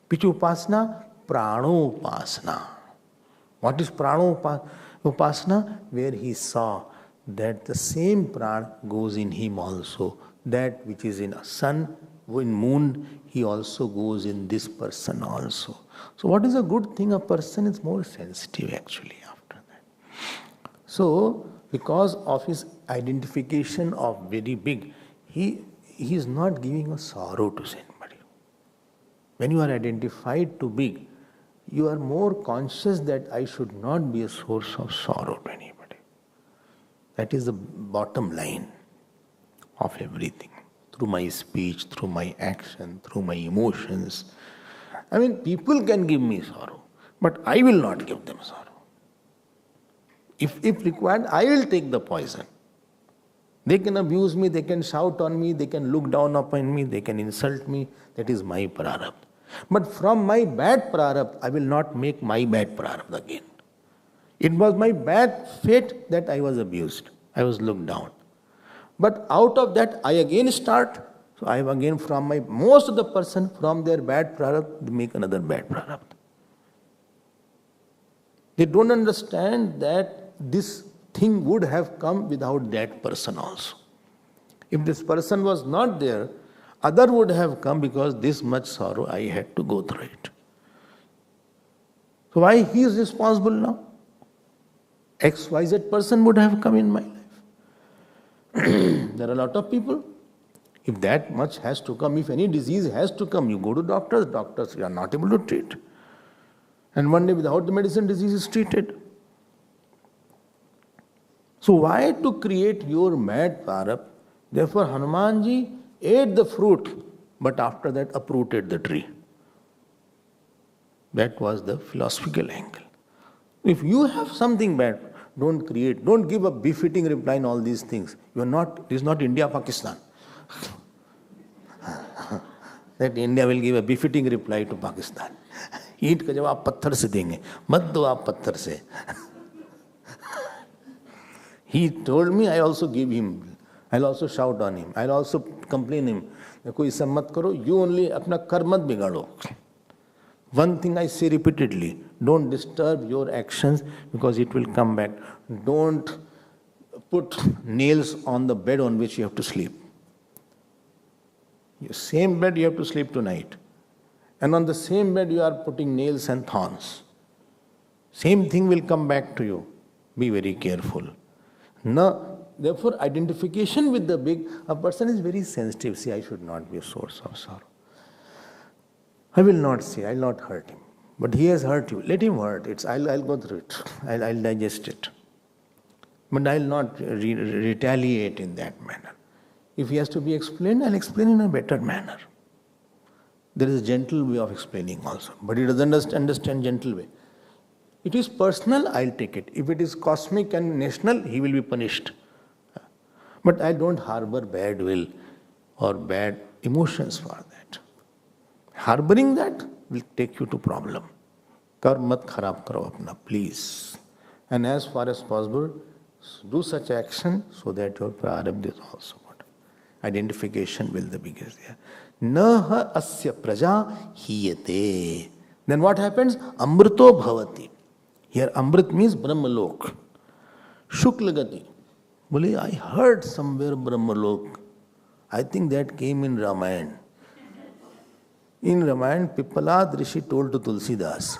Which Upasana? Prana-upasana. What is Prana-upasana? Where he saw that the same prana goes in him also. That which is in a sun, in moon, he also goes in this person also. So what is a good thing? A person is more sensitive actually after that. So Because of his identification of very big, he is not giving a sorrow to anybody. When you are identified to big, you are more conscious that I should not be a source of sorrow to anybody. That is the bottom line of everything. Through my speech, through my action, through my emotions. I mean, people can give me sorrow, but I will not give them sorrow. If required, I will take the poison. They can abuse me, they can shout on me, they can look down upon me, they can insult me. That is my prarabdha. But from my bad prarabdha, I will not make my bad prarabdha again. It was my bad fate that I was abused. I was looked down. But out of that, I again start. So I have again from most of the person, from their bad prarabdha, they make another bad prarabdha. They don't understand that this thing would have come without that person also. If this person was not there, other would have come because this much sorrow I had to go through it. So why he is responsible now? XYZ person would have come in my life. There are a lot of people. If that much has to come, if any disease has to come, you go to doctors. Doctors are not able to treat. And one day without the medicine, disease is treated. So why to create your mad prarabdha? Therefore Hanumanji ate the fruit, but after that uprooted the tree. That was the philosophical angle. If you have something bad, don't create, don't give a befitting reply in all these things. You are not, this is not India, Pakistan. That India will give a befitting reply to Pakistan. ईंट का जवाब पत्थर से देंगे, मत दो आप पत्थर से. He told me, I also give him. I'll also shout on him. I'll also complain him. कोई सब मत करो. You only अपना कर्म मत बिगाड़ो. One thing I say repeatedly: don't disturb your actions because it will come back. Don't put nails on the bed on which you have to sleep. Your same bed you have to sleep tonight. And on the same bed you are putting nails and thorns. Same thing will come back to you. Be very careful. No, therefore identification with the big, a person is very sensitive. See, I should not be a source of sorrow. I will not say, I will not hurt him. But he has hurt you. Let him hurt. I'll go through it. I'll digest it. But I'll not retaliate in that manner. If he has to be explained, I'll explain in a better manner. There is a gentle way of explaining also. But he doesn't understand gentle way. It is personal, I'll take it. If it is cosmic and national, he will be punished. But I don't harbor bad will or bad emotions for that. Harboring that will take you to problem. Kar mat kharab karo apna, please. And as far as possible, do such action so that your prarabdha is also good. Identification will the biggest there. Naha asya praja hiyate. Then what happens? Amrito bhavati. Here Amrit means Brahmalok. Shuklagati. Bole, I heard somewhere Brahmalok. I think that came in Ramayana. In Ramayana, Pippalad Rishi told to Tulsidas.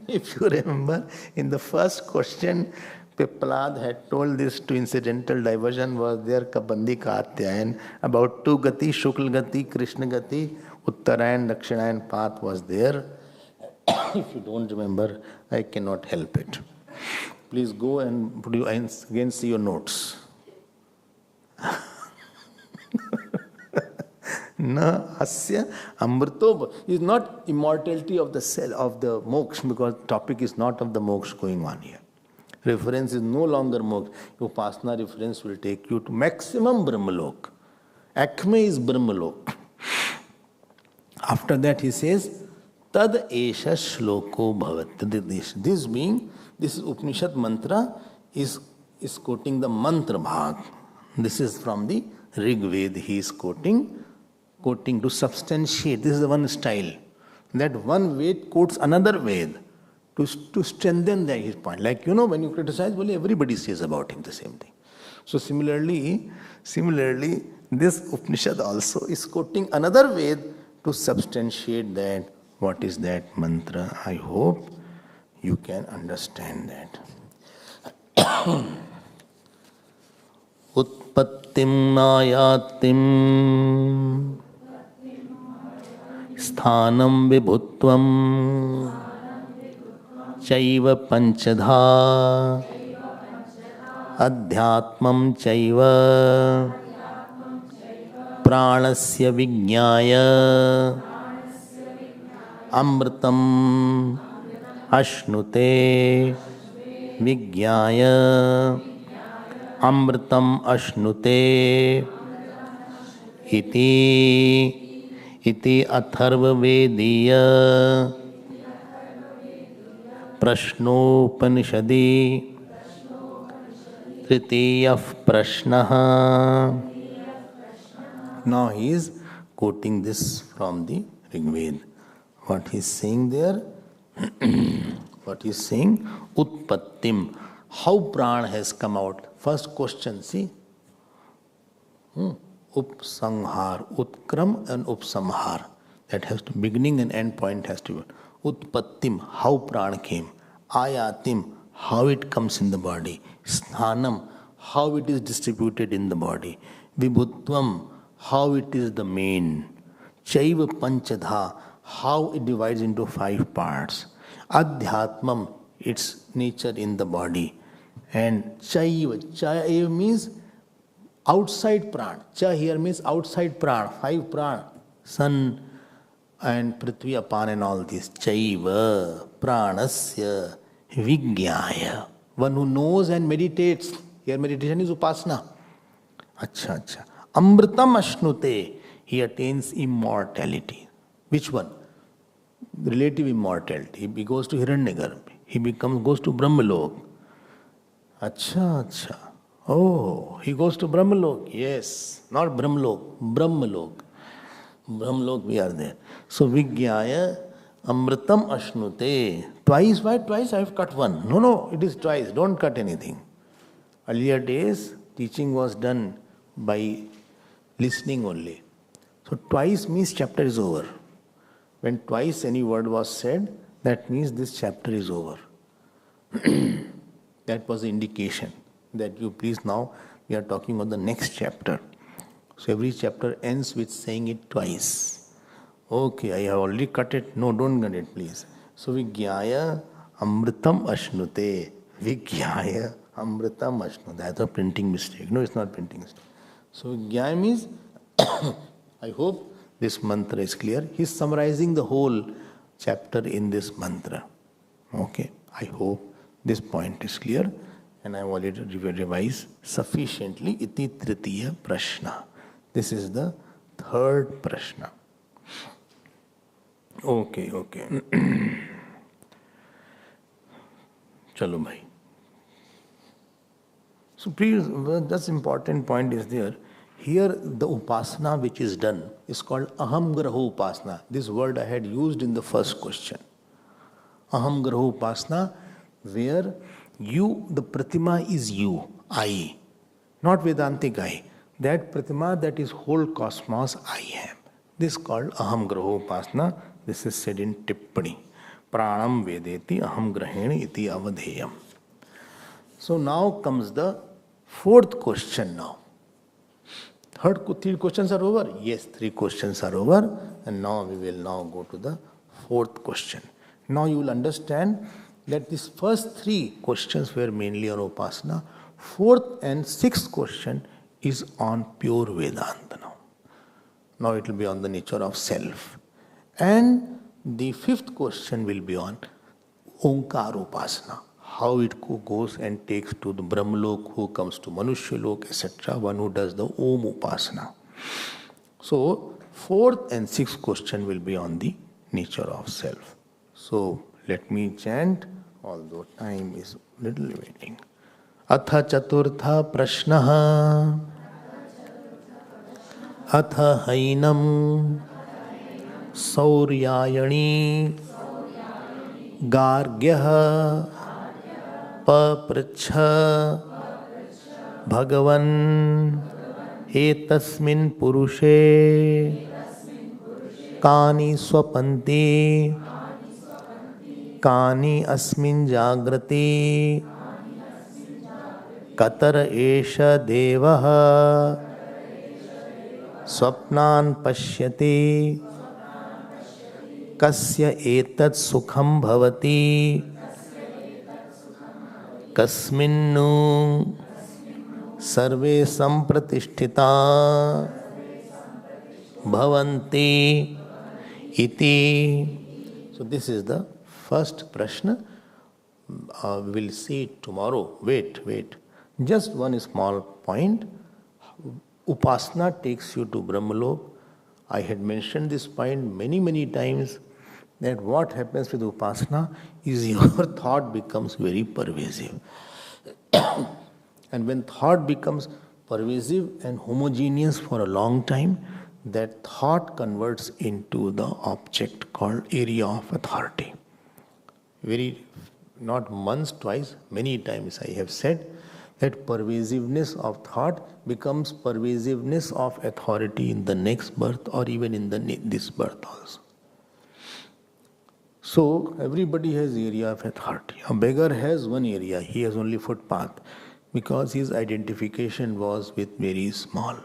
If you remember, in the first question, Pippalad had told this to incidental diversion was there Kabandi Ka Atyayan about two Gati, Shukla Gati, Krishna Gati, Uttarayan, Dakshinayan path was there. If you don't remember, I cannot help it. Please go and again see your notes. Na asya amrito is not immortality of the cell of the moksha, because topic is not of the moksha going on here. Reference is no longer moksha. Upasana reference will take you to maximum Brahmalok. Acme is Brahmalok. After that he says, Tad esha shloko bhavat. This Upanishad mantra is quoting the mantra bhag. This is from the Rig Veda he is quoting to substantiate. This is the one style. That one Ved quotes another Ved to strengthen his point. Like, when you criticize, well, everybody says about him the same thing. So similarly, this Upanishad also is quoting another Ved to substantiate that. What is that mantra? I hope you can understand that. Utpattim nayatim sthanam vibhutvam chaiva panchadha adhyatmam chaiva pranasya vignaya amritam ashnute vignaya amritam ashnute iti atharvavediya Prashnopanishadi tritiyah prashnaha. Now he is quoting this from the Rigveda. What he is saying there? What he is saying? Utpattim. How prana has come out? First question, see? Upsanghar, utkram and upsamhar. That has to, beginning and end point has to be. Utpattim, how prana came. Ayatim, how it comes in the body. Sthanam, how it is distributed in the body. Vibhutvam, how it is the main. Chaiva panchadha, how it divides into 5 parts. Adhyatmam, its nature in the body. And chaiva means outside prana. Cha here means outside prana, 5 prana. Sun and Prithvi, Apan and all this. Chaiva, pranasya, vigyaya. One who knows and meditates. Here meditation is upasana. Acha. Amritam ashnute. He attains immortality. Which one? Relative immortality. He goes to Hiranyagarbha. He goes to Brahmalok. Acha. Oh, he goes to Brahmalok. Yes. Not Brahmalok. Brahmalok. Brahmalok, we are there. So, Vigyaya Amritam Ashnute. Twice, why twice? I have cut one. No, it is twice. Don't cut anything. Earlier days, teaching was done by listening only. So, twice means chapter is over. When twice any word was said, that means this chapter is over. That was the indication that you please now, we are talking on the next chapter. So every chapter ends with saying it twice. Okay, I have already cut it. No, don't cut it, please. So Vigyaya Amritam Ashnute. Vigyaya Amritam Ashnute. That's a printing mistake. No, it's not printing mistake. So Vigyaya means, I hope this mantra is clear. He's summarizing the whole chapter in this mantra. Okay, I hope this point is clear. And I have already revised sufficiently. Iti tritiya prashna. This is the 3rd prashna. Okay. Chalo bhai. So please, that's important point is there. Here the upasana which is done is called aham graho upasana. This word I had used in the first question. Aham graho upasana, where you, the pratima is you, I, not Vedantic I. That pratima, that is whole cosmos, I am. This is called aham graho upasana. This is said in Tippani. Pranam vedeti aham grahena iti avadheyam. So now comes the 4th question now. 3 questions are over? Yes, 3 questions are over. And now we will now go to the 4th question. Now you will understand that these first 3 questions were mainly on Upasana. 4th and 6th question is on pure Vedanta now. Now it will be on the nature of self. And the 5th question will be on Onkar Upasana. How it goes and takes to the Brahmalok, who comes to Manushyalok, etc. One who does the Om Upasana. So 4th and 6th question will be on the nature of self. So let me chant, although time is little waiting. Atha chaturtha prashnaha atha hainam sauryayani Gargyah Papracha Bhagavan Etasmin Purushe Kani Swapanti Kani Asmin Jagrati Katar Esha Devaha Swapnan Pashyati Kasya Etat Sukham Bhavati Kasminnu Sarve Sampratisthita Bhavanti Iti. So this is the first Prashna. We will see it tomorrow. Wait. Just one small point. Upasana takes you to Brahmalok. I had mentioned this point many times, that what happens with Upasana is your thought becomes very pervasive. And when thought becomes pervasive and homogeneous for a long time, that thought converts into the object called area of authority. Not once, twice, many times I have said that pervasiveness of thought becomes pervasiveness of authority in the next birth or even in this birth also. So everybody has area of authority. A beggar has one area, he has only footpath, because his identification was with very small.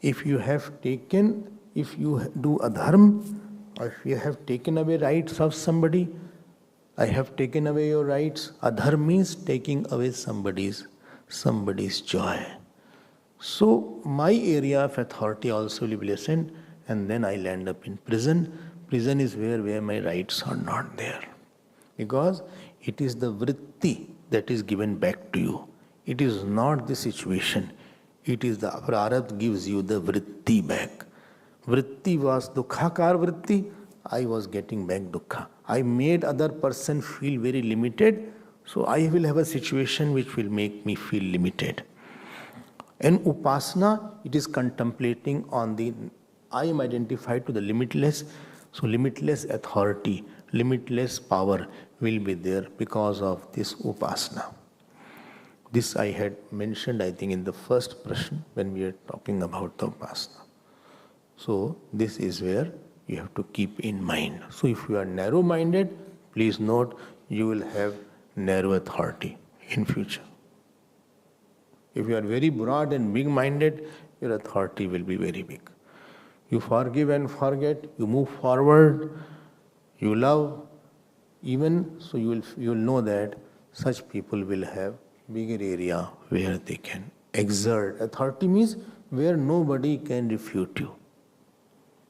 If you do adharma, or if you have taken away rights of somebody, I have taken away your rights. Adharma means taking away somebody's joy. So my area of authority also will be lessened, and then I'll end up in prison. Prison is where my rights are not there. Because it is the vritti that is given back to you. It is not the situation. It is the prarabdha gives you the vritti back. Vritti was dukkhakar vritti. I was getting back dukkha. I made other person feel very limited, so I will have a situation which will make me feel limited. And upasana, it is contemplating on I am identified to the limitless, so limitless authority, limitless power will be there because of this upasana. This I had mentioned, I think, in the first prashna when we are talking about the upasana. So this is where you have to keep in mind. So if you are narrow-minded, please note you will have narrow authority in future. If you are very broad and big-minded, your authority will be very big. You forgive and forget, you move forward, you love, even so you will know that such people will have bigger area where they can exert. Authority means where nobody can refute you.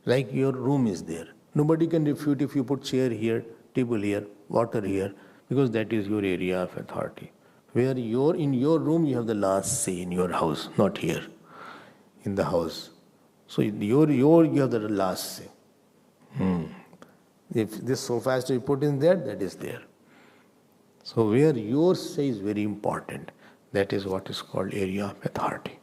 Like your room is there. Nobody can refute if you put chair here, table here, water here, because that is your area of authority. Where in your room you have the last say in your house, not here, in the house. So you have the last say. If this sofa has to be put in there, that is there. So where your say is very important, that is what is called area of authority.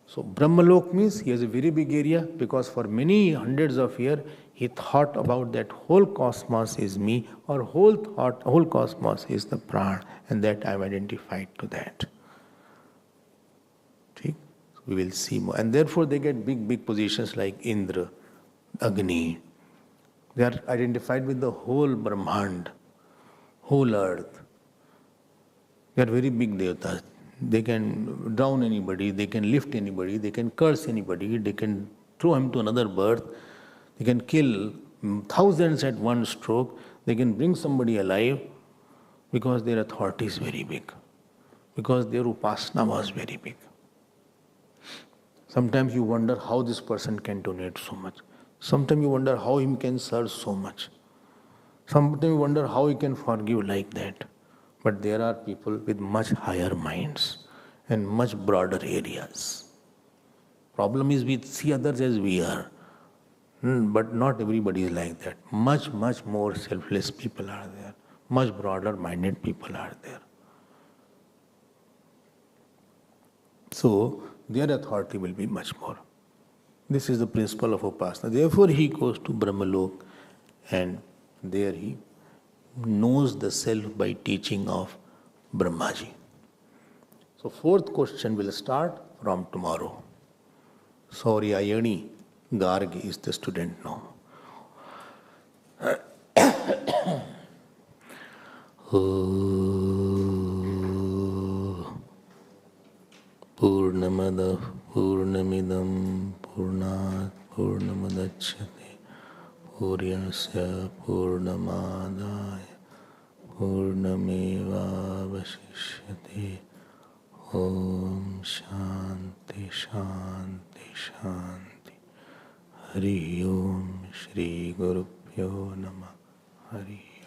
So Brahmalok means he has a very big area, because for many hundreds of years he thought about that whole cosmos is me, or whole cosmos is the prana, and that I am identified to that. Okay? So we will see more. And therefore they get big positions like Indra, Agni. They are identified with the whole Brahmand, whole earth. They are very big devatas. They can drown anybody, they can lift anybody, they can curse anybody, they can throw him to another birth, they can kill thousands at one stroke, they can bring somebody alive, because their authority is very big, because their upasana was very big. Sometimes you wonder how this person can donate so much. Sometimes you wonder how he can serve so much. Sometimes you wonder how he can forgive like that. But there are people with much higher minds and much broader areas. Problem is we see others as we are. But not everybody is like that. Much more selfless people are there. Much broader minded people are there. So their authority will be much more. This is the principle of Upasana. Therefore he goes to Brahmalok and There he knows the self by teaching of Brahmaji. So fourth question will start from tomorrow. Sorry, Ayani Garg is the student now. Purnamada Purnamidam Purnat Purnamadachyate Puryanasya Purnamadaya Purnameva Vasishyate. Om Shanti Shanti Shanti. Hari Om Shri Guru Pyo Namah. Hari